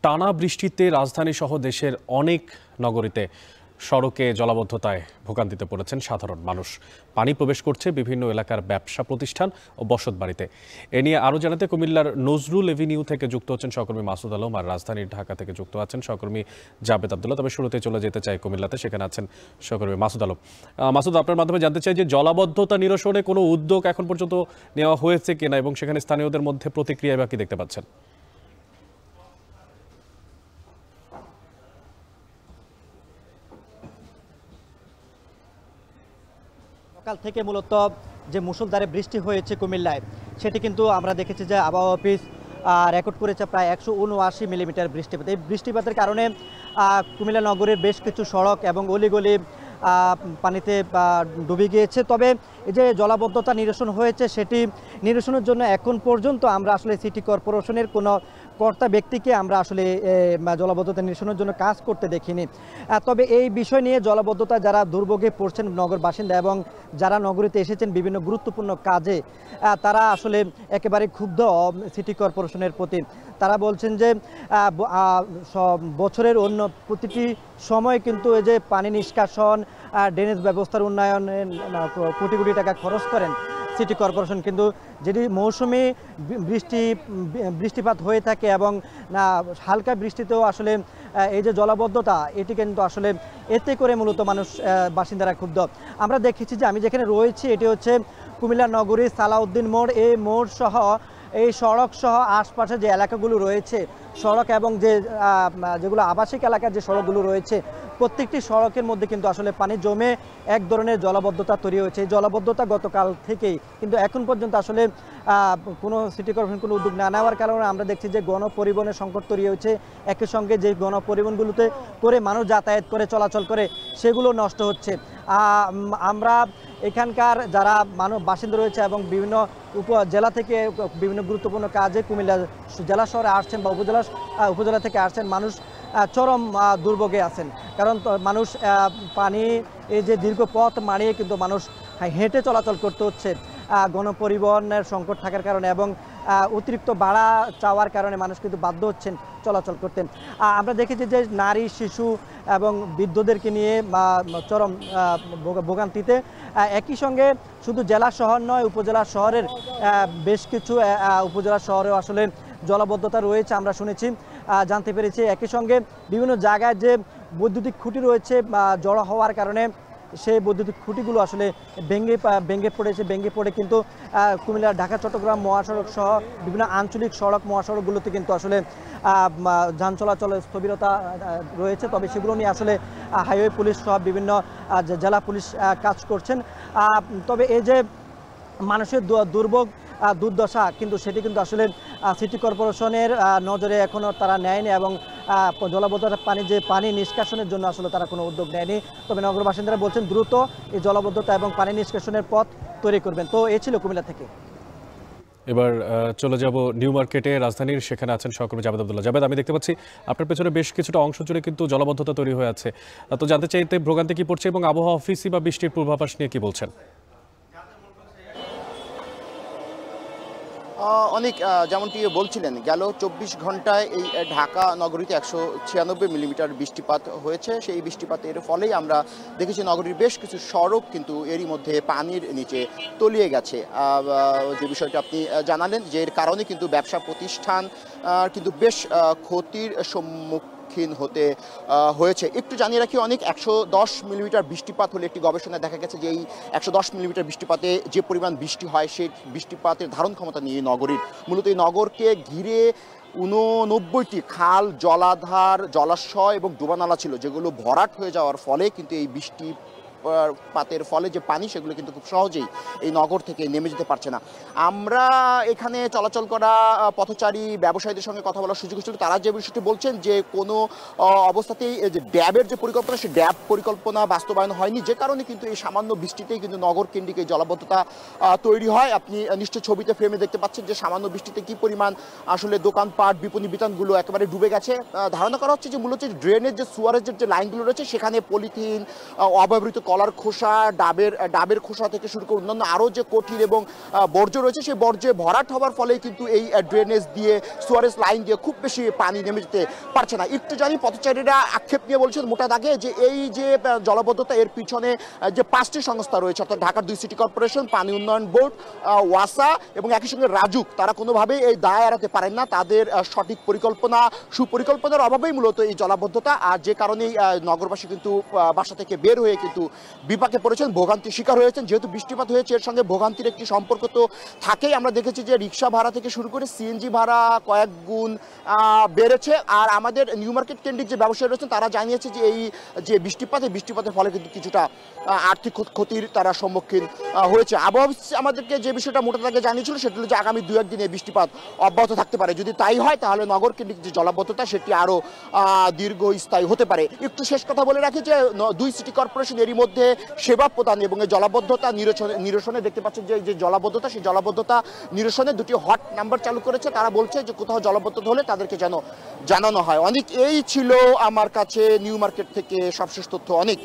টানা বৃষ্টিতে রাজধানী সহ দেশের অনেক নগরীতে সড়কে জলাবদ্ধতায় ভোগান্তিতে পড়েছেন সাধারণ মানুষ। পানি প্রবেশ করছে বিভিন্ন এলাকার ব্যবসা প্রতিষ্ঠান ও বসতবাড়িতে। এ নিয়ে আরও জানাতে কুমিল্লার নজরুল এভিনিউ থেকে যুক্ত হচ্ছেন সহকর্মী মাসুদ আলম, আর রাজধানীর ঢাকা থেকে যুক্ত আছেন সহকর্মী জাবেদ আব্দুল্লাহ। তবে শুরুতে চলে যেতে চাই কুমিল্লাতে, সেখানে আছেন সহকর্মী মাসুদ আলম। মাসুদ, আপনার মাধ্যমে জানতে চাই যে জলাবদ্ধতা নিরসনে কোনো উদ্যোগ এখন পর্যন্ত নেওয়া হয়েছে কিনা এবং সেখানে স্থানীয়দের মধ্যে প্রতিক্রিয়া বা কি দেখতে পাচ্ছেন? সকাল থেকে মূলত যে মুষলধারে বৃষ্টি হয়েছে কুমিল্লায়, সেটি কিন্তু আমরা দেখেছি যে আবহাওয়া অফিস রেকর্ড করেছে প্রায় 179 মিলিমিটার বৃষ্টিপাত। এই বৃষ্টিপাতের কারণে কুমিল্লা নগরের বেশ কিছু সড়ক এবং অলিগলি পানিতে ডুবে গিয়েছে। তবে এই যে জলাবদ্ধতা নিরসন হয়েছে, সেটি নিরসনের জন্য এখন পর্যন্ত আমরা আসলে সিটি কর্পোরেশনের কোনো কর্তা ব্যক্তিকে আমরা আসলে জলাবদ্ধতা নিরসনের জন্য কাজ করতে দেখিনি। তবে এই বিষয় নিয়ে জলাবদ্ধতা যারা দুর্ভোগে পড়ছেন নগর বাসিন্দা এবং যারা নগরীতে এসেছেন বিভিন্ন গুরুত্বপূর্ণ কাজে, তারা আসলে একেবারে ক্ষুব্ধ সিটি কর্পোরেশনের প্রতি। তারা বলছেন যে বছরের অন্য প্রতিটি সময় কিন্তু এই যে পানি নিষ্কাশন, ড্রেনেজ ব্যবস্থার উন্নয়নে কোটি কোটি টাকা খরচ করেন সিটি কর্পোরেশন, কিন্তু যেটি মৌসুমি বৃষ্টিপাত হয়ে থাকে এবং হালকা বৃষ্টিতেও আসলে এই যে জলাবদ্ধতা, এটি কিন্তু আসলে এতে করে মূলত বাসিন্দারা ক্ষুব্ধ। আমরা দেখেছি যে আমি যেখানে রয়েছি এটি হচ্ছে কুমিল্লা নগরীর সালাউদ্দিন মোড়। এই মোড় সহ এই সড়ক সহ আশপাশে যে এলাকাগুলো রয়েছে সড়ক এবং যেগুলো আবাসিক এলাকার যে সড়কগুলো রয়েছে, প্রত্যেকটি সড়কের মধ্যে কিন্তু আসলে পানি জমে এক ধরনের জলাবদ্ধতা তৈরি হয়েছে। এই জলাবদ্ধতা গতকাল থেকেই, কিন্তু এখন পর্যন্ত আসলে কোনো সিটি কর্পোরেশন কোনো উদ্যোগ না নেওয়ার কারণে আমরা দেখছি যে গণপরিবহনের সংকট তৈরি হয়েছে। একই সঙ্গে যে গণপরিবহনগুলোতে করে মানুষ যাতায়াত করে চলাচল করে সেগুলো নষ্ট হচ্ছে। আমরা এখানকার যারা বাসিন্দা রয়েছে এবং বিভিন্ন উপজেলা থেকে বিভিন্ন গুরুত্বপূর্ণ কাজে কুমিল্লা জেলা শহরে আসছেন বা উপজেলা থেকে আসছেন, মানুষ চরম দুর্ভোগে আছেন। কারণ মানুষ পানি এই যে দীর্ঘ পথ মানিয়ে কিন্তু মানুষ হেঁটে চলাচল করতে হচ্ছে গণপরিবহনের সংকট থাকার কারণে, এবং অতিরিক্ত ভাড়া চাওয়ার কারণে মানুষ কিন্তু বাধ্য হচ্ছেন চলাচল করতে। আমরা দেখেছি যে নারী, শিশু এবং বৃদ্ধদেরকে নিয়ে চরম ভোগান্তিতে। একই সঙ্গে শুধু জেলা শহর নয়, উপজেলা শহরের বেশ কিছু উপজেলা শহরেও আসলে জলাবদ্ধতা রয়েছে আমরা শুনেছি, জানতে পেরেছি। একই সঙ্গে বিভিন্ন জায়গায় যে বৈদ্যুতিক খুঁটি রয়েছে জড়ো হওয়ার কারণে সেই বৈদ্যুতিক খুঁটিগুলো আসলে ভেঙে পড়ে কিন্তু কুমিল্লা ঢাকা চট্টগ্রাম মহাসড়ক সহ বিভিন্ন আঞ্চলিক সড়ক মহাসড়কগুলোতে কিন্তু আসলে যান চলাচলের স্থবিরতা রয়েছে। তবে সেগুলো নিয়ে আসলে হাইওয়ে পুলিশ সহ বিভিন্ন জেলা পুলিশ কাজ করছেন। তবে এই যে মানুষের দুর্ভোগ দুর্দশা, কিন্তু সেটি কিন্তু আসলে সিটি কর্পোরেশনের নজরে এখনও তারা নেয়নি এবং জলাবদ্ধতা পানি নিষ্কাশনের জন্য আসলে তারা কোনো উদ্যোগ নেয়নি। তবে নগর বাসিন্দারা বলছেন দ্রুত এই জলাবদ্ধতা এবং পানি নিষ্কাশনের পথ তৈরি করবেন। তো এই ছিল কুমিল্লা থেকে। এবার চলে যাব নিউ মার্কেটে, রাজধানীর, সেখানে আছেন সহকর্মী জাবেদ আব্দুল্লাহ। জাবেদ, আমি দেখতে পাচ্ছি আপনার পেছনে বেশ কিছুটা অংশ জুড়ে কিন্তু জলাবদ্ধতা তৈরি হয়ে আছে। তো জানতে চাই এতে ভোগান্তি কি পড়ছে এবং আবহাওয়া অফিসই বা বৃষ্টির পূর্বাভাস নিয়ে কি বলছেন? অনেক যেমনটি বলছিলেন, গেল 24 ঘন্টায় এই ঢাকা নগরীতে 196 মিলিমিটার বৃষ্টিপাত হয়েছে। সেই বৃষ্টিপাতের ফলেই আমরা দেখেছি নগরীর বেশ কিছু সড়ক কিন্তু এরই মধ্যে পানির নিচে তলিয়ে গেছে। যে বিষয়টি আপনি জানালেন, যে এর কারণে কিন্তু ব্যবসা প্রতিষ্ঠান কিন্তু বেশ ক্ষতির সম্মুখীন হতে হয়েছে। একটু জানিয়ে রাখি, অনেক 110 মিলিমিটার বৃষ্টিপাত হলে একটি গবেষণায় দেখা গেছে যে এই 110 মিলিমিটার বৃষ্টিপাতে যে পরিমাণ বৃষ্টি হয় সেই বৃষ্টিপাতের ধারণ ক্ষমতা নিয়ে নগরীর, মূলত এই নগরকে ঘিরে 89টি খাল, জলাধার, জলাশয় এবং ডোবানালা ছিল, যেগুলো ভরাট হয়ে যাওয়ার ফলে কিন্তু এই বৃষ্টিপাতের ফলে যে পানি সেগুলো কিন্তু খুব সহজেই এই নগর থেকে নেমে যেতে পারছে না। আমরা এখানে চলাচল করা পথচারী ব্যবসায়ীদের সঙ্গে কথা বলার সুযোগ ছিল। তারা যে বিষয়টি বলছেন যে কোনো অবস্থাতেই যে ড্যাবের যে পরিকল্পনা, সেই ড্যাব পরিকল্পনা বাস্তবায়ন হয়নি, যে কারণে কিন্তু এই সামান্য বৃষ্টিতেই কিন্তু নগর কেন্দ্রিক এই জলাবদ্ধতা তৈরি হয়। আপনি নিশ্চয় ছবিতে ফ্রেমে দেখতে পাচ্ছেন যে সামান্য বৃষ্টিতে কি পরিমাণ আসলে দোকানপাট, বিপণী বিতানগুলো একেবারে ডুবে গেছে। ধারণা করা হচ্ছে যে মূলত ড্রেনের যে সুয়ারেজের যে লাইনগুলো রয়েছে সেখানে পলিথিন, অব্যবহৃত কলার খোসা, ডাবের খোসা থেকে শুরু করে অন্যান্য আরও যে কঠিন এবং বর্জ্য রয়েছে, সেই বর্জ্যে ভরাট হওয়ার ফলে কিন্তু এই ড্রেনেজ দিয়ে সুয়ারেজ লাইন দিয়ে খুব বেশি পানি নেমে যেতে পারছে না। একটু জানি পথচারীরা আক্ষেপ নিয়ে বলছেন মোটা দাগে যে এই যে জলাবদ্ধতা, এর পিছনে যে 5টি সংস্থা রয়েছে, অর্থাৎ ঢাকার 2 সিটি কর্পোরেশন, পানি উন্নয়ন বোর্ড, ওয়াসা এবং একই সঙ্গে রাজুক, তারা কোনোভাবেই এই দায় এড়াতে পারেন না। তাদের সঠিক সুপরিকল্পনার অভাবেই মূলত এই জলাবদ্ধতা, আর যে কারণেই নগরবাসী কিন্তু বাসা থেকে বের হয়ে কিন্তু বিপাকে পড়েছেন, ভোগান্তির শিকার হয়েছেন। যেহেতু বৃষ্টিপাত হয়েছে, এর সঙ্গে ভোগান্তির একটি সম্পর্ক তো থাকেই। আমরা দেখেছি যে রিক্সা ভাড়া থেকে শুরু করে সিএনজি ভাড়া কয়েক গুণ বেড়েছে। আর আমাদের নিউ মার্কেট কেন্দ্রিক যে ব্যবসায়ী রয়েছেন, তারা জানিয়েছে যে এই যে বৃষ্টিপাতের ফলে কিন্তু কিছুটা আর্থিক ক্ষতির তারা সম্মুখীন হয়েছে। আবহাওয়া আমাদেরকে যে বিষয়টা মোটা দাগে জানিয়েছিল, সেটা হলো যে আগামী 2-1 দিনে বৃষ্টিপাত অব্যাহত থাকতে পারে। যদি তাই হয়, তাহলে নগর কেন্দ্রিক যে জলাবদ্ধতা, সেটি আরও দীর্ঘস্থায়ী হতে পারে। একটু শেষ কথা বলে রাখি যে 2 সিটি কর্পোরেশন এরই মধ্যে সেবা প্রদান এবং এই জলাবদ্ধতা নিরসনে দেখতে পাচ্ছেন যে জলাবদ্ধতা, সেই জলাবদ্ধতা নিরসনে 2টি হট নাম্বার চালু করেছে। তারা বলছে যে কোথাও জলাবদ্ধতা হলে তাদেরকে যেন জানানো হয়। অনেক এই ছিল আমার কাছে নিউ মার্কেট থেকে সবশেষ তথ্য। অনেক